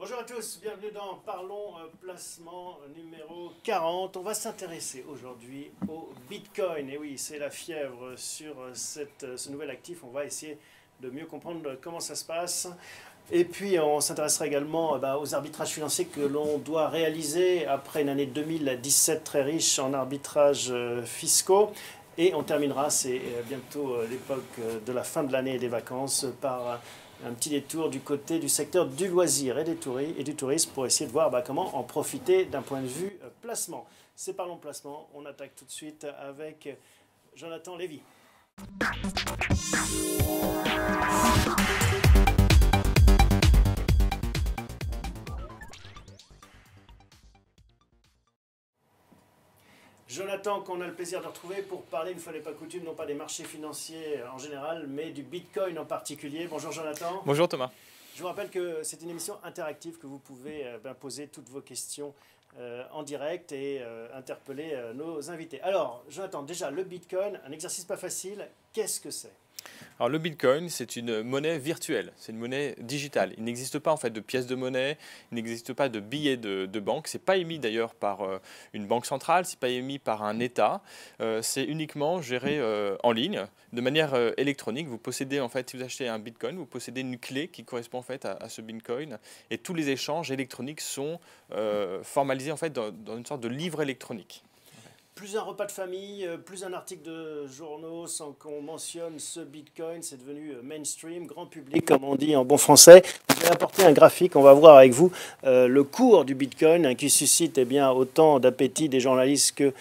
Bonjour à tous, bienvenue dans Parlons placement numéro 40. On va s'intéresser aujourd'hui au Bitcoin. Et oui, c'est la fièvre sur ce nouvel actif. On va essayer de mieux comprendre comment ça se passe. Et puis on s'intéressera également aux arbitrages financiers que l'on doit réaliser après une année 2017 très riche en arbitrages fiscaux. Et on terminera, c'est bientôt l'époque de la fin de l'année et des vacances, par un petit détour du côté du secteur du loisir et du tourisme pour essayer de voir comment en profiter d'un point de vue placement. C'est Parlons Placement, on attaque tout de suite avec Jonathan Lévy. Jonathan, qu'on a le plaisir de retrouver pour parler, une fois n'est pas coutume, non pas des marchés financiers en général, mais du Bitcoin en particulier. Bonjour Jonathan. Bonjour Thomas. Je vous rappelle que c'est une émission interactive, que vous pouvez poser toutes vos questions en direct et interpeller nos invités. Alors Jonathan, déjà le Bitcoin, un exercice pas facile, qu'est-ce que c'est ? Alors le Bitcoin, c'est une monnaie virtuelle, c'est une monnaie digitale. Il n'existe pas en fait de pièces de monnaie, il n'existe pas de billets de banque. C'est pas émis d'ailleurs par une banque centrale, c'est pas émis par un État. C'est uniquement géré en ligne, de manière électronique. Vous possédez en fait, si vous achetez un Bitcoin, vous possédez une clé qui correspond en fait à ce Bitcoin, et tous les échanges électroniques sont formalisés en fait dans une sorte de livre électronique. Plus un repas de famille, plus un article de journaux sans qu'on mentionne ce Bitcoin, c'est devenu mainstream, grand public comme on dit en bon français. Vous avez apporté un graphique, on va voir avec vous le cours du Bitcoin qui suscite autant d'appétit des journalistes que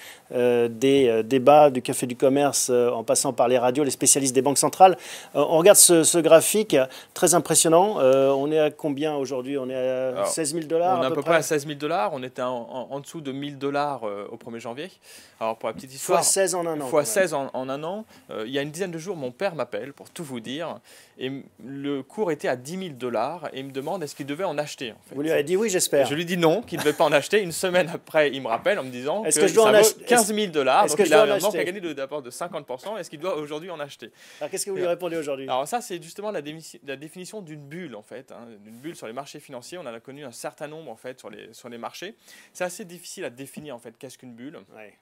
des débats du Café du Commerce en passant par les radios, les spécialistes des banques centrales. On regarde ce graphique, très impressionnant. On est à combien aujourd'hui? On est à 16 000 $. On est à peu près à 16 000 $. On était en dessous de 1 000 $ au 1er janvier. Alors pour la petite histoire, fois 16 en un an. Fois 16 en un an. Il y a une dizaine de jours, mon père m'appelle pour tout vous dire. Et le cours était à 10 000 $ et il me demande est-ce qu'il devait en acheter. En fait. Vous lui avez dit oui, j'espère. Je lui dis non, qu'il ne devait pas en acheter. Une semaine après, il me rappelle en me disant que je dois ça vaut 15 000 $. Donc il a un manque à gagner d'abord de 50%. Est-ce qu'il doit aujourd'hui en acheter? Alors qu'est-ce que vous lui répondez aujourd'hui? Alors ça, c'est justement la définition d'une bulle, en fait. D'une bulle sur les marchés financiers. On en a connu un certain nombre, en fait, sur les marchés. C'est assez difficile à définir, en fait, qu'est-ce qu'une bulle. Ouais.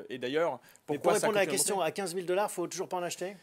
Et d'ailleurs, pourquoi pour répondre à la question, à 15 000 $, il ne faut toujours pas en acheter?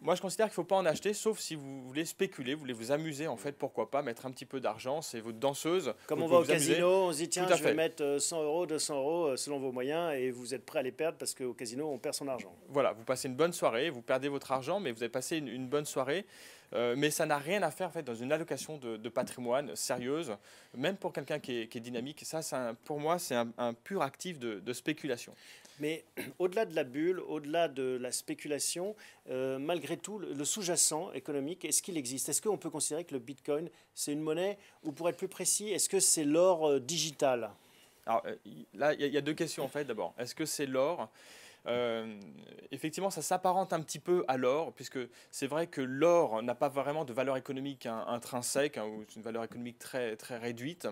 Moi, je considère qu'il ne faut pas en acheter, sauf si vous voulez spéculer, vous voulez vous amuser, en fait, pourquoi pas mettre un petit peu d'argent, c'est votre danseuse. Comme on va au casino, on se dit tiens, je vais mettre 100 €, 200 € selon vos moyens, et vous êtes prêt à les perdre parce qu'au casino, on perd son argent. Voilà, vous passez une bonne soirée, vous perdez votre argent, mais vous avez passé une bonne soirée. Mais ça n'a rien à faire en fait, dans une allocation de patrimoine sérieuse, même pour quelqu'un qui est dynamique. Ça, pour moi, c'est un pur actif de spéculation. Mais au-delà de la bulle, au-delà de la spéculation, malgré tout, le sous-jacent économique, est-ce qu'il existe? Est-ce qu'on peut considérer que le Bitcoin, c'est une monnaie? Ou pour être plus précis, est-ce que c'est l'or digital? Alors là, il y a deux questions en fait. D'abord, est-ce que c'est l'or? Effectivement, ça s'apparente un petit peu à l'or, puisque c'est vrai que l'or n'a pas vraiment de valeur économique intrinsèque, ou une valeur économique très, très réduite.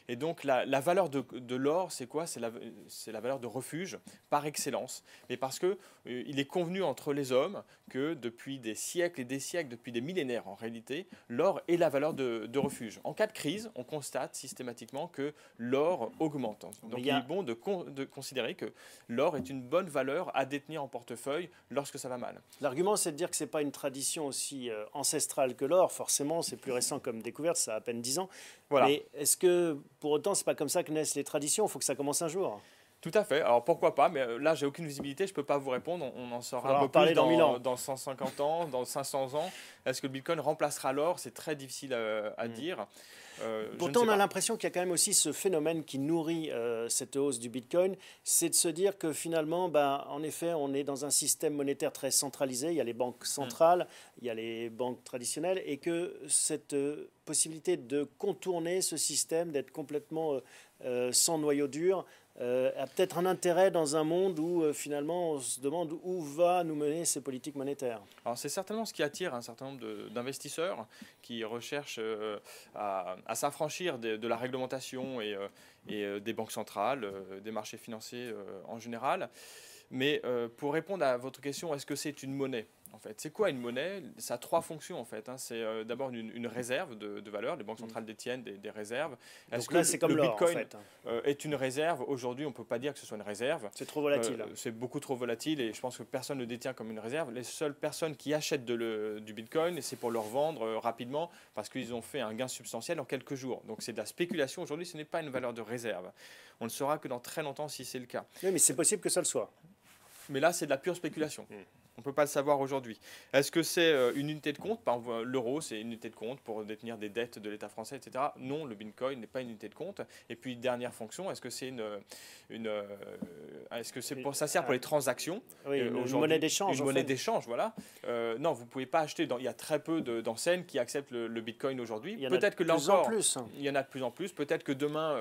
Et donc, la valeur de l'or, c'est quoi? C'est la valeur de refuge par excellence. Mais parce que il est convenu entre les hommes que depuis des siècles et des siècles, depuis des millénaires en réalité, l'or est la valeur de refuge. En cas de crise, on constate systématiquement que l'or augmente. Donc, il est bon de considérer que l'or est une bonne valeur à détenir en portefeuille lorsque ça va mal. L'argument, c'est de dire que ce n'est pas une tradition aussi ancestrale que l'or. Forcément, c'est plus récent comme découverte, ça a à peine 10 ans. Voilà. Mais est-ce que, pour autant, ce n'est pas comme ça que naissent les traditions? Il faut que ça commence un jour. Tout à fait. Alors pourquoi pas, mais là, j'ai aucune visibilité, je ne peux pas vous répondre. On en saura un peu plus dans 150 ans, dans 500 ans. Est-ce que le Bitcoin remplacera l'or? C'est très difficile à dire. Pourtant, on a l'impression qu'il y a quand même aussi ce phénomène qui nourrit cette hausse du Bitcoin, c'est de se dire que finalement, en effet, on est dans un système monétaire très centralisé. Il y a les banques centrales, il y a les banques traditionnelles, et que cette possibilité de contourner ce système, d'être complètement sans noyau dur, a peut-être un intérêt dans un monde où finalement on se demande où va nous mener ces politiques monétaires. Alors c'est certainement ce qui attire un certain nombre d'investisseurs qui recherchent à s'affranchir de la réglementation et des banques centrales, des marchés financiers en général. Mais pour répondre à votre question, est-ce que c'est une monnaie? En fait, c'est quoi une monnaie? Ça a trois fonctions en fait, hein. C'est d'abord une réserve de valeur. Les banques centrales détiennent des réserves. Est-ce Donc là, c'est comme le l'or, en Bitcoin fait. est une réserve? Aujourd'hui, on ne peut pas dire que ce soit une réserve. C'est trop volatile. C'est beaucoup trop volatile et je pense que personne ne le détient comme une réserve. Les seules personnes qui achètent du Bitcoin, c'est pour le revendre rapidement parce qu'ils ont fait un gain substantiel en quelques jours. Donc c'est de la spéculation. Aujourd'hui, ce n'est pas une valeur de réserve. On ne saura que dans très longtemps si c'est le cas. Oui, mais c'est possible que ça le soit. Mais là, c'est de la pure spéculation. On ne peut pas le savoir aujourd'hui. Est-ce que c'est une unité de compte? Par exemple, l'euro, c'est une unité de compte pour détenir des dettes de l'État français, etc. Non, le Bitcoin n'est pas une unité de compte. Et puis, dernière fonction, est-ce que c'est ça sert pour les transactions? Oui, une monnaie d'échange. Une monnaie d'échange, voilà. Non, vous ne pouvez pas acheter. Il y a très peu d'enseignes qui acceptent le Bitcoin aujourd'hui. Peut-être que là encore, il y en a de plus en plus. Peut-être que demain,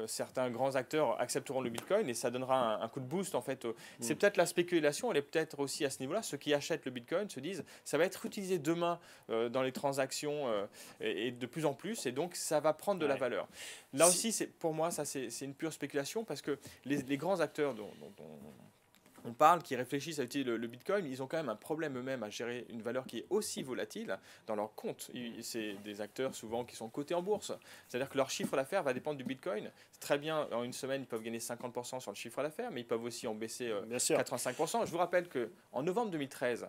certains grands acteurs accepteront le Bitcoin et ça donnera un coup de boost, en fait. C'est peut-être la spéculation, elle est peut-être aussi à ce niveau-là. Ceux qui achètent le Bitcoin se disent ça va être utilisé demain dans les transactions et de plus en plus, et donc ça va prendre de la valeur. Là aussi, pour moi, ça c'est une pure spéculation parce que les grands acteurs dont on parle, qui réfléchissent à utiliser le Bitcoin, ils ont quand même un problème eux-mêmes à gérer une valeur qui est aussi volatile dans leur compte. C'est des acteurs souvent qui sont cotés en bourse. C'est-à-dire que leur chiffre d'affaires va dépendre du Bitcoin. C'est très bien, en une semaine, ils peuvent gagner 50% sur le chiffre d'affaires, mais ils peuvent aussi en baisser 85%. Je vous rappelle qu'en novembre 2013,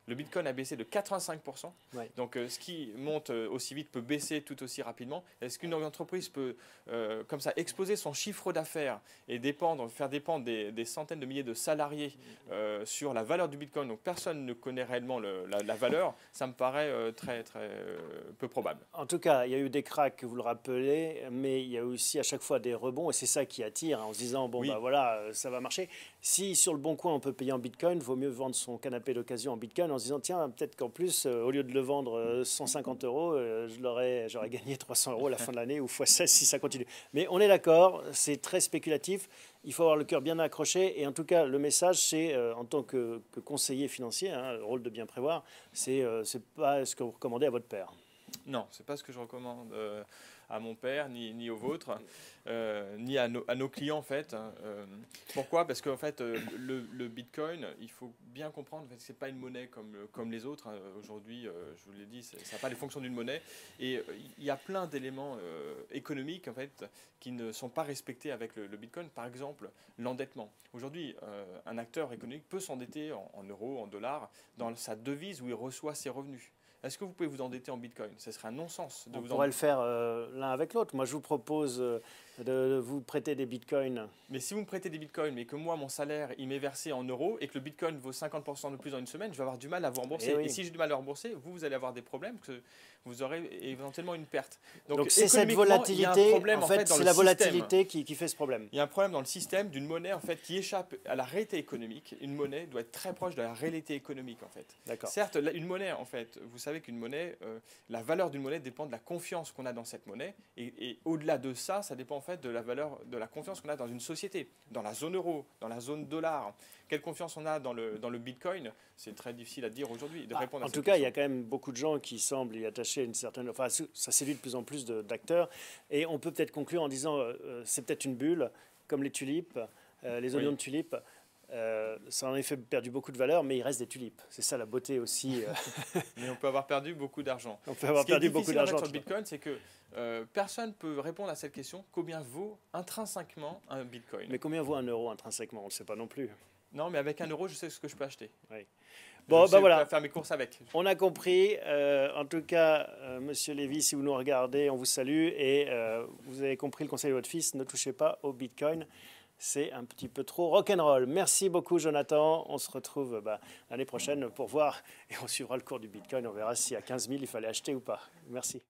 le Bitcoin a baissé de 85%. Ouais. Donc, ce qui monte aussi vite peut baisser tout aussi rapidement. Est-ce qu'une entreprise peut, comme ça, exposer son chiffre d'affaires et faire dépendre des centaines de milliers de salariés sur la valeur du Bitcoin? Donc, personne ne connaît réellement la valeur. Ça me paraît très, très peu probable. En tout cas, il y a eu des cracks, vous le rappelez, mais il y a aussi à chaque fois des rebonds. Et c'est ça qui attire, en se disant, bon, bah voilà, ça va marcher. Si sur le bon coin, on peut payer en Bitcoin, il vaut mieux vendre son canapé d'occasion en Bitcoin en se disant, tiens, peut-être qu'en plus, au lieu de le vendre 150 €, j'aurais gagné 300 € à la fin de l'année ou x16 si ça continue. Mais on est d'accord, c'est très spéculatif. Il faut avoir le cœur bien accroché. Et en tout cas, le message, c'est en tant que conseiller financier, hein, le rôle de bien prévoir, c'est pas ce que vous recommandez à votre père. Non, c'est pas ce que je recommande à mon père, ni au vôtre, ni à nos clients en fait. Pourquoi? Parce qu'en fait, le Bitcoin, il faut bien comprendre en fait, que c'est pas une monnaie comme les autres. Aujourd'hui, je vous l'ai dit, ça n'a pas les fonctions d'une monnaie. Et il y a plein d'éléments économiques en fait qui ne sont pas respectés avec le Bitcoin. Par exemple, l'endettement. Aujourd'hui, un acteur économique peut s'endetter en euros, en dollars, dans sa devise où il reçoit ses revenus. Est-ce que vous pouvez vous endetter en Bitcoin? Ce serait un non-sens. On pourrait le faire l'un avec l'autre. Moi, je vous propose de vous prêter des Bitcoins. Mais si vous me prêtez des Bitcoins, mais que moi, mon salaire, il m'est versé en euros et que le Bitcoin vaut 50% de plus en une semaine, je vais avoir du mal à vous rembourser. Et si j'ai du mal à rembourser, vous allez avoir des problèmes, que vous aurez éventuellement une perte. Donc c'est cette volatilité, en fait, c'est la volatilité qui fait ce problème. Il y a un problème dans le système d'une monnaie en fait, qui échappe à la réalité économique. Une monnaie doit être très proche de la réalité économique. En fait. Certes, une monnaie, en fait, vous savez qu'une monnaie, la valeur d'une monnaie dépend de la confiance qu'on a dans cette monnaie. Et au-delà de ça, ça dépend en fait de la valeur, de la confiance qu'on a dans une société, dans la zone euro, dans la zone dollar. Quelle confiance on a dans le Bitcoin? C'est très difficile à dire aujourd'hui. En tout cas, il y a quand même beaucoup de gens qui semblent y attacher une certaine... Enfin, ça séduit de plus en plus d'acteurs. Et on peut peut-être conclure en disant c'est peut-être une bulle, comme les tulipes, les oignons de tulipes. Ça a en effet perdu beaucoup de valeur, mais il reste des tulipes. C'est ça la beauté aussi. Mais on peut avoir perdu beaucoup d'argent. On peut avoir perdu beaucoup d'argent. Ce qui est difficile sur le Bitcoin, c'est que personne ne peut répondre à cette question. Combien vaut intrinsèquement un Bitcoin? Mais combien vaut un euro intrinsèquement? On ne le sait pas non plus. Non, mais avec 1 euro, je sais ce que je peux acheter. Oui. Bon, ben voilà. Faire mes courses avec. On a compris. En tout cas, Monsieur Lévy, si vous nous regardez, on vous salue. Et vous avez compris le conseil de votre fils, ne touchez pas au Bitcoin. C'est un petit peu trop rock'n'roll. Merci beaucoup, Jonathan. On se retrouve l'année prochaine pour voir. Et on suivra le cours du Bitcoin. On verra si à 15 000, il fallait acheter ou pas. Merci.